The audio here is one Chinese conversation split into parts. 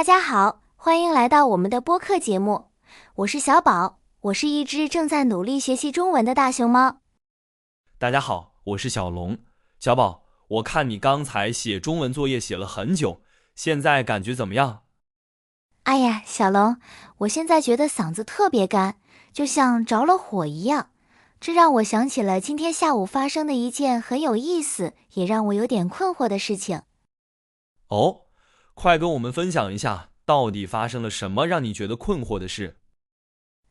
大家好，欢迎来到我们的播客节目。我是小宝，我是一只正在努力学习中文的大熊猫。大家好，我是小龙。小宝，我看你刚才写中文作业写了很久，现在感觉怎么样？哎呀，小龙，我现在觉得嗓子特别干，就像着了火一样。这让我想起了今天下午发生的一件很有意思，也让我有点困惑的事情。哦，快跟我们分享一下，到底发生了什么让你觉得困惑的事？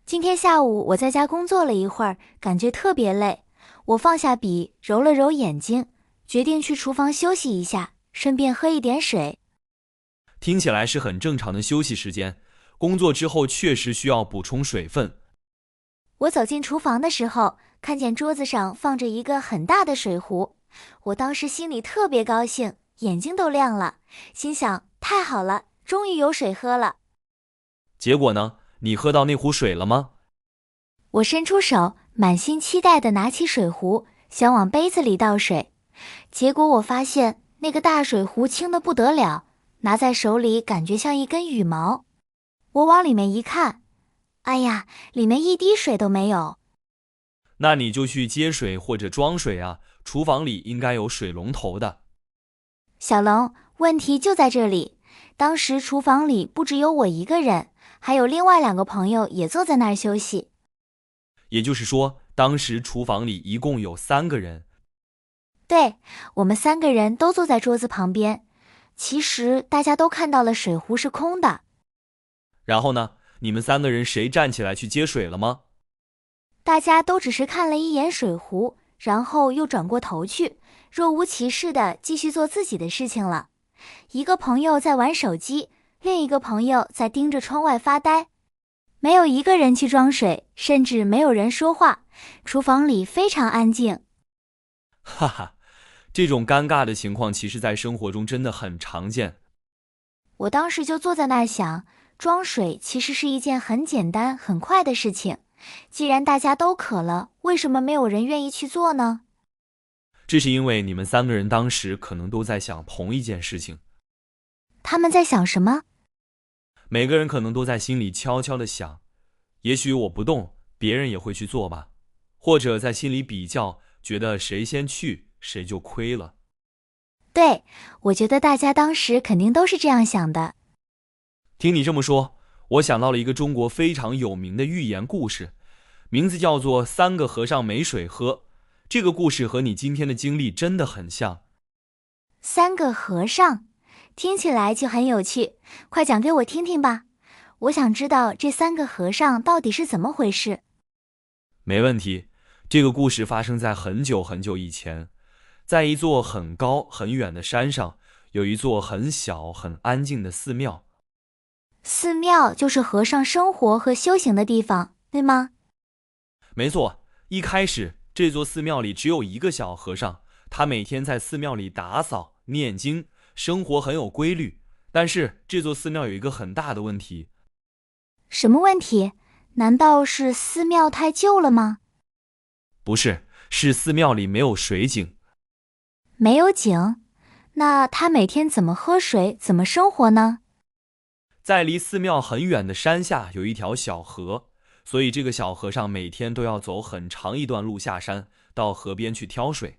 今天下午我在家工作了一会儿，感觉特别累。我放下笔，揉了揉眼睛，决定去厨房休息一下，顺便喝一点水。听起来是很正常的休息时间，工作之后确实需要补充水分。我走进厨房的时候，看见桌子上放着一个很大的水壶，我当时心里特别高兴，眼睛都亮了，心想太好了，终于有水喝了。结果呢？你喝到那壶水了吗？我伸出手，满心期待地拿起水壶，想往杯子里倒水。结果我发现那个大水壶轻得不得了，拿在手里感觉像一根羽毛。我往里面一看，哎呀，里面一滴水都没有。那你就去接水或者装水啊，厨房里应该有水龙头的。小龙，问题就在这里。当时厨房里不只有我一个人，还有另外2个朋友也坐在那儿休息。也就是说，当时厨房里一共有3个人。对，我们3个人都坐在桌子旁边。其实大家都看到了水壶是空的。然后呢？你们3个人谁站起来去接水了吗？大家都只是看了一眼水壶，然后又转过头去，若无其事地继续做自己的事情了。一个朋友在玩手机，另一个朋友在盯着窗外发呆。没有一个人去装水，甚至没有人说话，厨房里非常安静。哈哈，这种尴尬的情况其实在生活中真的很常见。我当时就坐在那儿想，装水其实是一件很简单很快的事情，既然大家都渴了，为什么没有人愿意去做呢？这是因为你们3个人当时可能都在想同一件事情。他们在想什么？每个人可能都在心里悄悄地想，也许我不动，别人也会去做吧，或者在心里比较，觉得谁先去，谁就亏了。对，我觉得大家当时肯定都是这样想的。听你这么说，我想到了一个中国非常有名的寓言故事，名字叫做《3个和尚没水喝》。这个故事和你今天的经历真的很像。3个和尚，听起来就很有趣，快讲给我听听吧。我想知道这3个和尚到底是怎么回事。没问题，这个故事发生在很久很久以前，在一座很高很远的山上，有一座很小很安静的寺庙。寺庙就是和尚生活和修行的地方，对吗？没错，一开始这座寺庙里只有一个小和尚，他每天在寺庙里打扫、念经，生活很有规律。但是这座寺庙有一个很大的问题。什么问题？难道是寺庙太旧了吗？不是，是寺庙里没有水井。没有井？那他每天怎么喝水，怎么生活呢？在离寺庙很远的山下有一条小河，所以这个小和尚每天都要走很长一段路下山，到河边去挑水。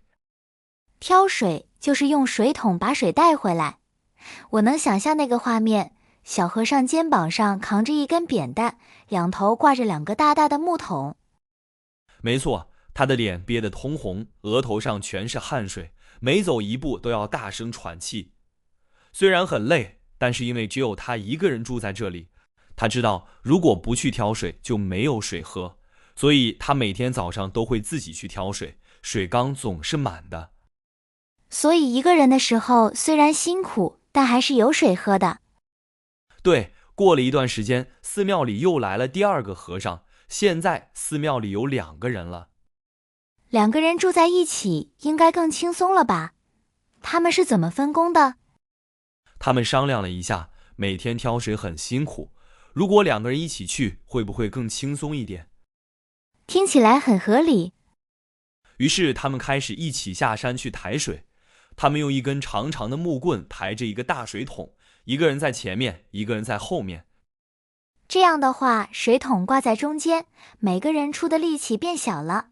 挑水就是用水桶把水带回来。我能想象那个画面，小和尚肩膀上扛着一根扁担，两头挂着2个大大的木桶。没错，他的脸憋得通红，额头上全是汗水，每走一步都要大声喘气。虽然很累，但是因为只有他一个人住在这里，他知道如果不去挑水就没有水喝，所以他每天早上都会自己去挑水，水缸总是满的。所以一个人的时候虽然辛苦，但还是有水喝的。对，过了一段时间，寺庙里又来了第2个和尚，现在寺庙里有2个人了。2个人住在一起应该更轻松了吧？他们是怎么分工的？他们商量了一下，每天挑水很辛苦，如果2个人一起去，会不会更轻松一点？听起来很合理。于是他们开始一起下山去抬水。他们用一根长长的木棍抬着一个大水桶，一个人在前面，一个人在后面。这样的话，水桶挂在中间，每个人出的力气变小了，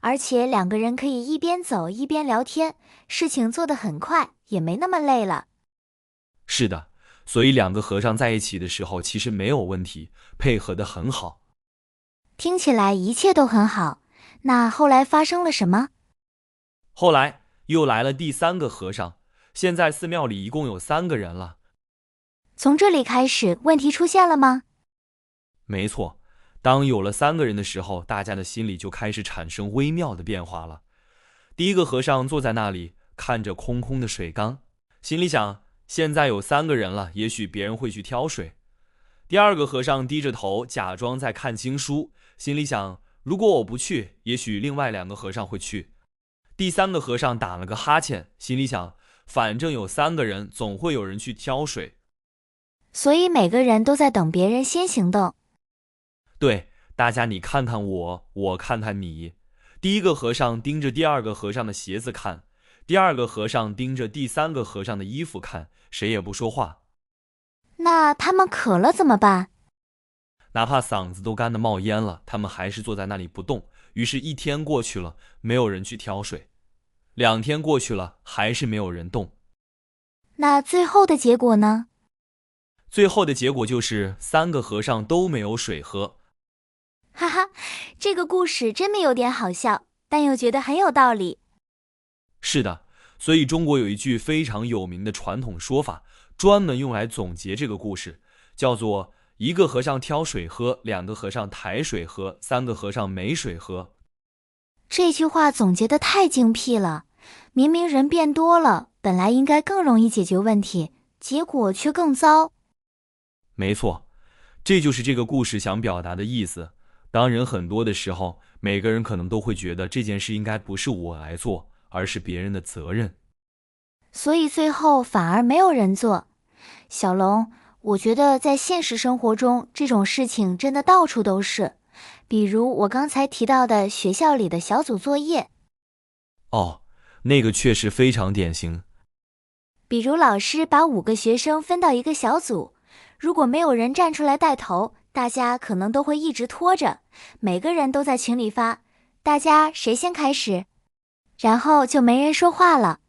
而且两个人可以一边走一边聊天，事情做得很快，也没那么累了。是的，所以两个和尚在一起的时候其实没有问题，配合得很好。听起来一切都很好，那后来发生了什么？后来又来了第三个和尚，现在寺庙里一共有3个人了。从这里开始，问题出现了吗？没错，当有了3个人的时候，大家的心里就开始产生微妙的变化了。第一个和尚坐在那里，看着空空的水缸，心里想，现在有3个人了，也许别人会去挑水。第二个和尚低着头，假装在看经书，心里想，如果我不去，也许另外2个和尚会去。第三个和尚打了个哈欠，心里想，反正有3个人，总会有人去挑水。所以每个人都在等别人先行动。对，大家你看看我，我看看你。第一个和尚盯着第二个和尚的鞋子看，第二个和尚盯着第3个和尚的衣服看，谁也不说话。那他们渴了怎么办？哪怕嗓子都干得冒烟了，他们还是坐在那里不动。于是1天过去了，没有人去挑水。2天过去了，还是没有人动。那最后的结果呢？最后的结果就是3个和尚都没有水喝。哈哈，这个故事真的有点好笑，但又觉得很有道理。是的，所以中国有一句非常有名的传统说法，专门用来总结这个故事，叫做1个和尚挑水喝，2个和尚抬水喝，3个和尚没水喝。这句话总结得太精辟了，明明人变多了，本来应该更容易解决问题，结果却更糟。没错，这就是这个故事想表达的意思。当人很多的时候，每个人可能都会觉得这件事应该不是我来做，而是别人的责任。所以最后反而没有人做。小龙，我觉得在现实生活中，这种事情真的到处都是。比如我刚才提到的学校里的小组作业。哦，那个确实非常典型。比如老师把5个学生分到一个小组，如果没有人站出来带头，大家可能都会一直拖着，每个人都在群里发，大家谁先开始？然后就没人说话了。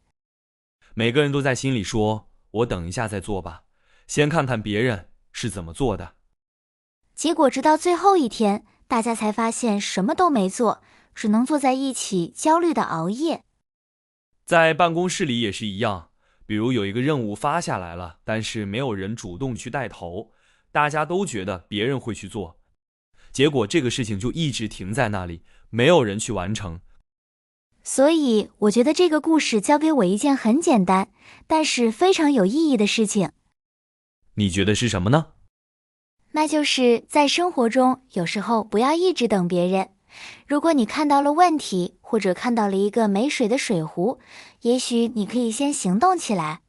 每个人都在心里说，我等一下再做吧，先看看别人是怎么做的。结果直到最后一天，大家才发现什么都没做，只能坐在一起焦虑的熬夜。在办公室里也是一样，比如有一个任务发下来了，但是没有人主动去带头，大家都觉得别人会去做，结果这个事情就一直停在那里，没有人去完成。所以我觉得这个故事教给我一件很简单，但是非常有意义的事情。你觉得是什么呢？那就是在生活中，有时候不要一直等别人。如果你看到了问题，或者看到了一个没水的水壶，也许你可以先行动起来。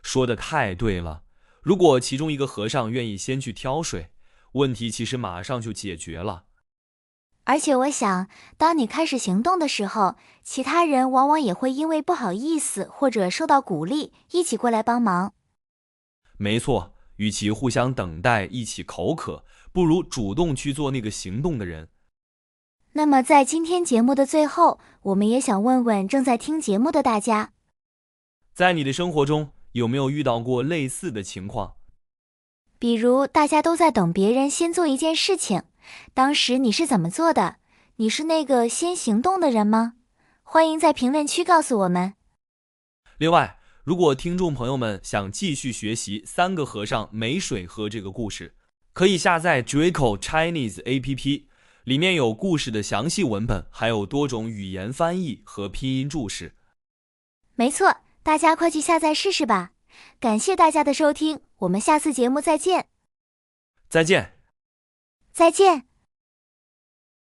说得太对了，如果其中一个和尚愿意先去挑水，问题其实马上就解决了。而且我想，当你开始行动的时候，其他人往往也会因为不好意思或者受到鼓励，一起过来帮忙。没错，与其互相等待一起口渴，不如主动去做那个行动的人。那么在今天节目的最后，我们也想问问正在听节目的大家，在你的生活中有没有遇到过类似的情况？比如大家都在等别人先做一件事情，当时你是怎么做的？你是那个先行动的人吗？欢迎在评论区告诉我们。另外，如果听众朋友们想继续学习3个和尚没水喝这个故事，可以下载 Draco Chinese APP， 里面有故事的详细文本，还有多种语言翻译和拼音注释。没错，大家快去下载试试吧。感谢大家的收听，我们下次节目再见。再见。再见。